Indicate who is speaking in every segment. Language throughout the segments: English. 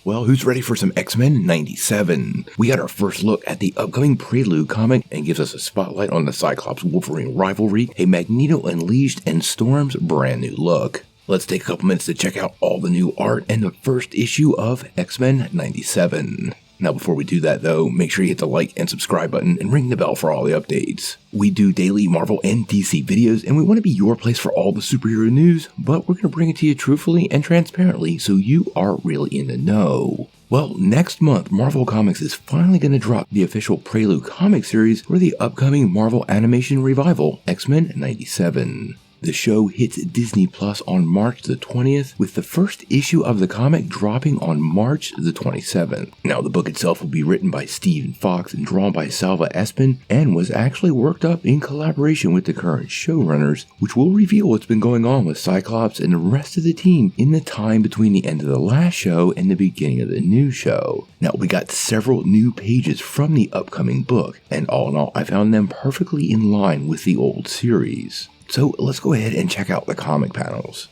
Speaker 1: Well, who's ready for some X-Men 97? We got our first look at the upcoming Prelude Comic and gives us a spotlight on the Cyclops-Wolverine rivalry, a Magneto Unleashed, and Storm's brand new look. Let's take a couple minutes to check out all the new art and the first issue of X-Men 97. Now before we do that though, make sure you hit the like and subscribe button and ring the bell for all the updates. We do daily Marvel and DC videos and we want to be your place for all the superhero news, but we're going to bring it to you truthfully and transparently so you are really in the know. Well, next month, Marvel Comics is finally going to drop the official Prelude Comic series for the upcoming Marvel Animation Revival, X-Men 97. The show hits Disney Plus on March the 20th, with the first issue of the comic dropping on March the 27th. Now, the book itself will be written by Stephen Fox and drawn by Salva Espin, and was actually worked up in collaboration with the current showrunners, which will reveal what's been going on with Cyclops and the rest of the team in the time between the end of the last show and the beginning of the new show. Now, we got several new pages from the upcoming book, and all in all, I found them perfectly in line with the old series. So let's go ahead and check out the comic panels.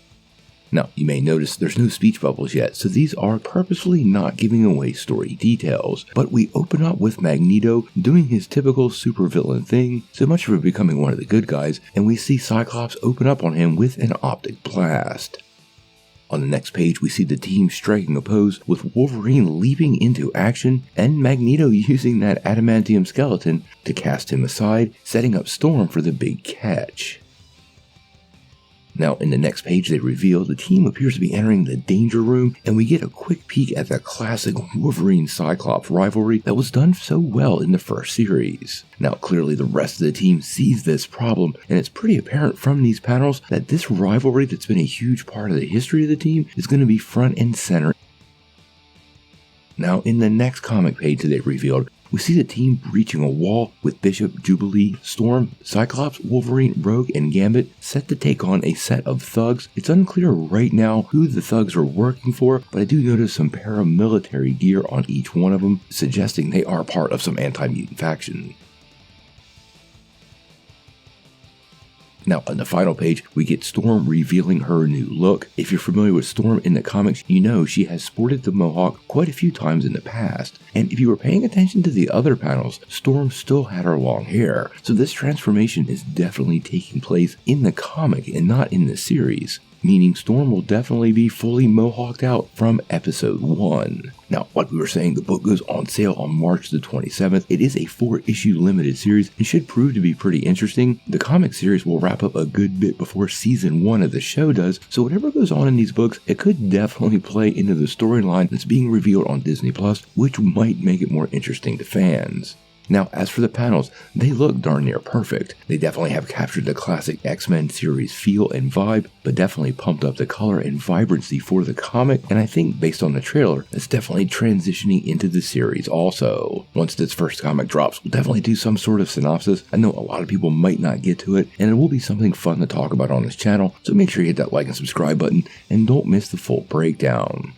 Speaker 1: Now, you may notice there's no speech bubbles yet, so these are purposefully not giving away story details, but we open up with Magneto doing his typical supervillain thing, so much for becoming one of the good guys, and we see Cyclops open up on him with an optic blast. On the next page, we see the team striking a pose with Wolverine leaping into action and Magneto using that adamantium skeleton to cast him aside, setting up Storm for the big catch. Now, in the next page, they reveal the team appears to be entering the Danger Room, and we get a quick peek at the classic Wolverine-Cyclops rivalry that was done so well in the first series. Now, clearly the rest of the team sees this problem, and it's pretty apparent from these panels that this rivalry that's been a huge part of the history of the team is going to be front and center. Now, in the next comic page that they revealed, we see the team breaching a wall with Bishop, Jubilee, Storm, Cyclops, Wolverine, Rogue, and Gambit set to take on a set of thugs. It's unclear right now who the thugs are working for, but I do notice some paramilitary gear on each one of them, suggesting they are part of some anti-mutant faction. Now, on the final page, we get Storm revealing her new look. If you're familiar with Storm in the comics, you know she has sported the Mohawk quite a few times in the past. And if you were paying attention to the other panels, Storm still had her long hair. So this transformation is definitely taking place in the comic and not in the series, meaning Storm will definitely be fully Mohawked out from episode 1. Now, like we were saying, the book goes on sale on March the 27th. It is a 4-issue limited series and should prove to be pretty interesting. The comic series will wrap up a good bit before season 1 of the show does, so whatever goes on in these books, it could definitely play into the storyline that's being revealed on Disney Plus, which might make it more interesting to fans. Now, as for the panels, they look darn near perfect. They definitely have captured the classic X-Men series feel and vibe, but definitely pumped up the color and vibrancy for the comic, and I think based on the trailer, it's definitely transitioning into the series also. Once this first comic drops, we'll definitely do some sort of synopsis. I know a lot of people might not get to it, and it will be something fun to talk about on this channel, so make sure you hit that like and subscribe button, and don't miss the full breakdown.